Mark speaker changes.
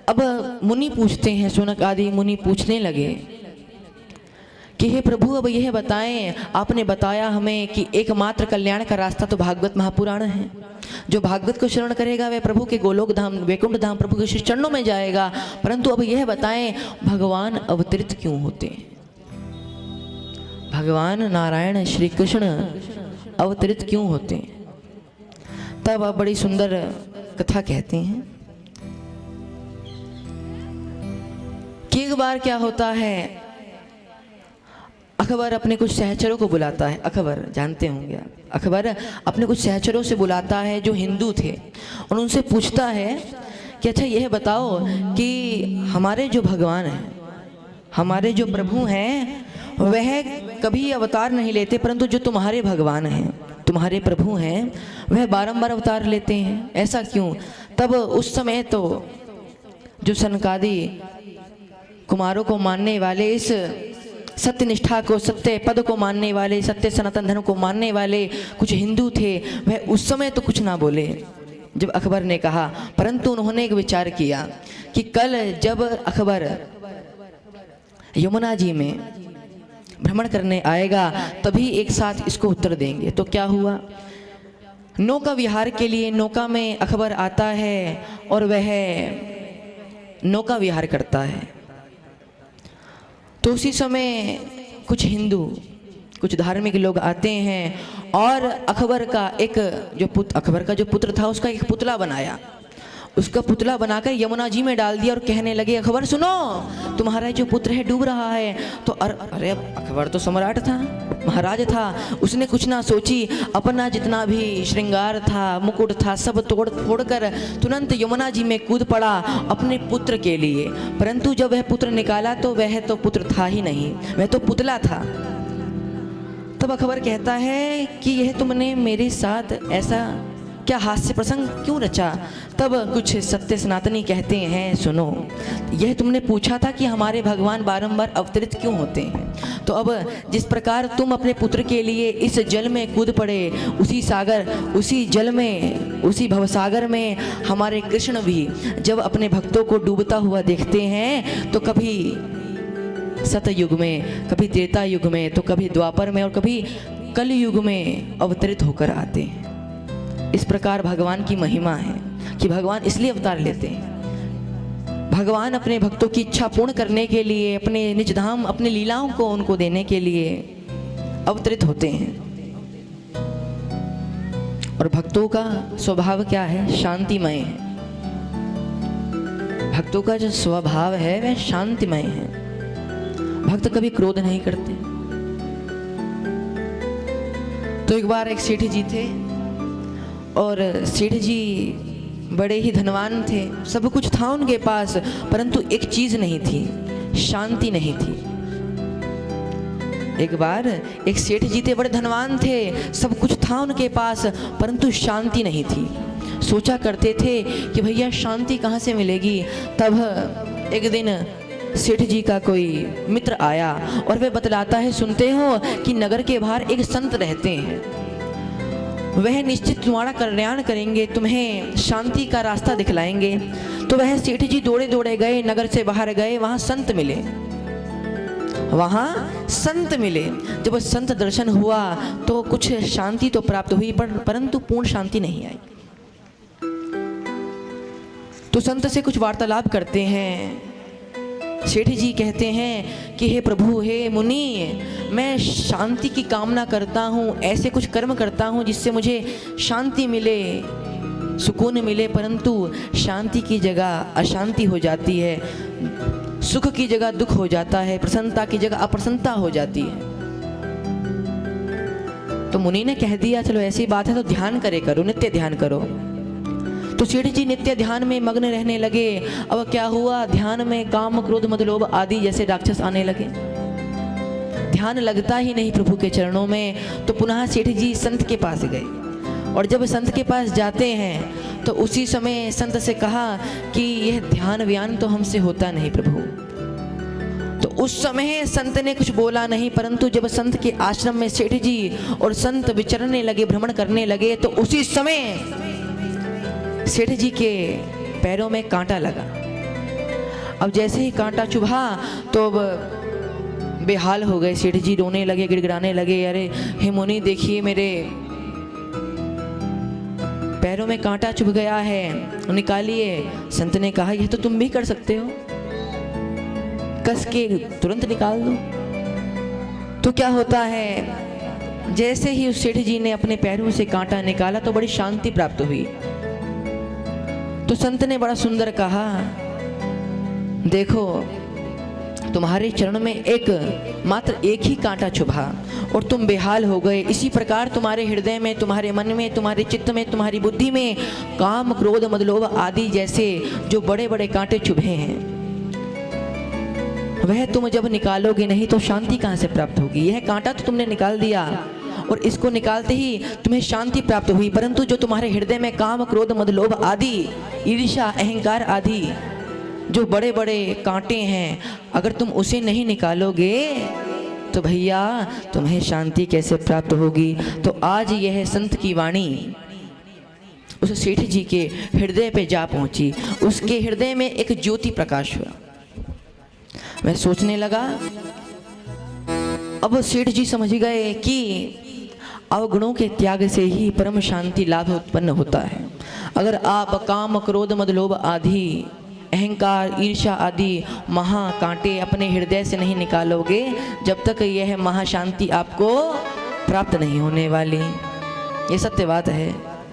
Speaker 1: अब मुनि पूछते हैं, शौनक आदि मुनि पूछने लगे कि हे प्रभु, अब यह बताएं, आपने बताया हमें कि एकमात्र कल्याण का रास्ता तो भागवत महापुराण है। जो भागवत को शरण करेगा वह प्रभु के गोलोक धाम, वैकुंठ धाम, प्रभु के चरणों में जाएगा। परंतु अब यह बताएं, भगवान अवतरित क्यों होते हैं? भगवान नारायण श्री कृष्ण अवतरित क्यों होते हैं? तब आप बड़ी सुंदर कथा कहते हैं कि एक बार क्या होता है, अकबर अपने कुछ सहचरों को बुलाता है। अकबर जानते होंगे आप, अकबर अपने कुछ सहचरों से बुलाता है जो हिंदू थे, और उनसे पूछता है कि अच्छा यह बताओ कि हमारे जो भगवान हैं, हमारे जो प्रभु हैं, वह कभी अवतार नहीं लेते, परंतु जो तुम्हारे भगवान हैं, तुम्हारे प्रभु हैं, वह बारंबार अवतार लेते हैं, ऐसा क्यों? तब उस समय तो जो सनकादि कुमारों को मानने वाले, इस सत्य निष्ठा को, सत्य पद को मानने वाले, सत्य सनातन धर्म को मानने वाले कुछ हिंदू थे, वह उस समय तो कुछ ना बोले जब अकबर ने कहा। परंतु उन्होंने एक विचार किया कि कल जब अकबर यमुना जी में भ्रमण करने आएगा तभी एक साथ इसको उत्तर देंगे। तो क्या हुआ, नौका विहार के लिए नौका में अकबर आता है और वह नौका विहार करता है। तो उसी समय कुछ हिंदू, कुछ धार्मिक लोग आते हैं और अकबर का जो पुत्र था उसका एक पुतला बनाया। उसका पुतला बनाकर यमुना जी में डाल दिया और कहने लगे, अकबर सुनो, तुम्हारा जो पुत्र है डूब रहा है। तो अरे अकबर तो सम्राट था, महाराज था, उसने कुछ ना सोची, अपना जितना भी श्रृंगार था, मुकुट था, सब तोड़ फोड़ कर तुरंत यमुना जी में कूद पड़ा अपने पुत्र के लिए। परंतु जब वह पुत्र निकाला तो वह तो पुत्र था ही नहीं, वह तो पुतला था। तब अकबर कहता है कि यह तुमने मेरे साथ ऐसा क्या हास्य प्रसंग क्यों रचा? तब कुछ सत्य सनातनी कहते हैं, सुनो, यह तुमने पूछा था कि हमारे भगवान बारंबार अवतरित क्यों होते हैं। तो अब जिस प्रकार तुम अपने पुत्र के लिए इस जल में कूद पड़े, उसी सागर, उसी जल में, उसी भवसागर में हमारे कृष्ण भी जब अपने भक्तों को डूबता हुआ देखते हैं तो कभी सतयुग में, कभी त्रेता युग में, तो कभी द्वापर में और कभी कल युग में अवतरित होकर आते हैं। इस प्रकार भगवान की महिमा है कि भगवान इसलिए अवतार लेते हैं, भगवान अपने भक्तों की इच्छा पूर्ण करने के लिए, अपने निज धाम, अपने लीलाओं को उनको देने के लिए अवतरित होते हैं। और भक्तों का स्वभाव क्या है? शांतिमय है। भक्तों का जो स्वभाव है वह शांतिमय है। भक्त कभी क्रोध नहीं करते। तो एक बार एक सेठ जी थे और सेठ जी बड़े ही धनवान थे, सब कुछ था उनके पास, परंतु एक चीज नहीं थी, शांति नहीं थी। एक बार एक सेठ जी थे, बड़े धनवान थे, सब कुछ था उनके पास, परंतु शांति नहीं थी। सोचा करते थे कि भैया शांति कहाँ से मिलेगी। तब एक दिन सेठ जी का कोई मित्र आया और वह बतलाता है, सुनते हो कि नगर के बाहर एक संत रहते हैं, वह निश्चित तुम्हारा कल्याण करेंगे, तुम्हें शांति का रास्ता दिखलाएंगे। तो वह सेठ जी दौड़े दौड़े गए, नगर से बाहर गए, वहां संत मिले, वहां संत मिले। जब संत दर्शन हुआ तो कुछ शांति तो प्राप्त हुई, परंतु पूर्ण शांति नहीं आई। तो संत से कुछ वार्तालाप करते हैं। सेठ जी कहते हैं कि हे प्रभु, हे मुनि, मैं शांति की कामना करता हूँ, ऐसे कुछ कर्म करता हूँ जिससे मुझे शांति मिले, सुकून मिले, परंतु शांति की जगह अशांति हो जाती है, सुख की जगह दुख हो जाता है, प्रसन्नता की जगह अप्रसन्नता हो जाती है। तो मुनि ने कह दिया, चलो ऐसी बात है तो ध्यान करे करो, नित्य ध्यान करो। तो सेठ जी नित्य ध्यान में मग्न रहने लगे। अब क्या हुआ, ध्यान में काम, क्रोध, मद, लोभ आदि जैसे राक्षस आने लगे, ध्यान लगता ही नहीं प्रभु के चरणों में। तो पुनः सेठ जी संत के पास गए, और जब संत के पास जाते हैं तो उसी समय संत से कहा कि यह ध्यान व्यान तो हमसे होता नहीं प्रभु। तो उस समय संत ने कुछ बोला नहीं, परंतु जब संत के आश्रम में सेठ जी और संत विचरने लगे, भ्रमण करने लगे, तो उसी समय सेठ जी के पैरों में कांटा लगा। अब जैसे ही कांटा चुभा तो अब बेहाल हो गए सेठ जी, रोने लगे, गिड़गिड़ाने लगे, अरे हे मुनि देखिए मेरे पैरों में कांटा चुभ गया है, निकालिए। संत ने कहा यह तो तुम भी कर सकते हो, कस के तुरंत निकाल दो। तो क्या होता है, जैसे ही उस सेठ जी ने अपने पैरों से कांटा निकाला तो बड़ी शांति प्राप्त हुई। तो संत ने बड़ा सुंदर कहा, देखो तुम्हारे चरण में मात्र एक ही कांटा चुभा और तुम बेहाल हो गए। इसी प्रकार तुम्हारे हृदय में, तुम्हारे मन में, तुम्हारे चित्त में, तुम्हारी बुद्धि में काम, क्रोध, मद, लोभ आदि जैसे जो बड़े बड़े कांटे चुभे हैं, वह तुम जब निकालोगे नहीं तो शांति कहाँ से प्राप्त होगी। यह कांटा तो तुमने निकाल दिया और इसको निकालते ही तुम्हें शांति प्राप्त हुई, परंतु जो तुम्हारे हृदय में काम, क्रोध, मद, लोभ आदि, ईर्ष्या, अहंकार आदि जो बड़े बड़े कांटे हैं, अगर तुम उसे नहीं निकालोगे तो भैया तुम्हें शांति कैसे प्राप्त होगी। तो आज यह संत की वाणी उस सेठ जी के हृदय पे जा पहुंची। उसके हृदय में एक ज्योति प्रकाश हुआ। वह सोचने लगा, अब सेठ जी समझ गए कि अवगुणों के त्याग से ही परम शांति लाभ उत्पन्न होता है। अगर आप काम, क्रोध, मद, लोभ आदि, अहंकार, ईर्ष्या आदि महाकांटे अपने हृदय से नहीं निकालोगे, जब तक यह महाशांति आपको प्राप्त नहीं होने वाली। ये सत्य बात है।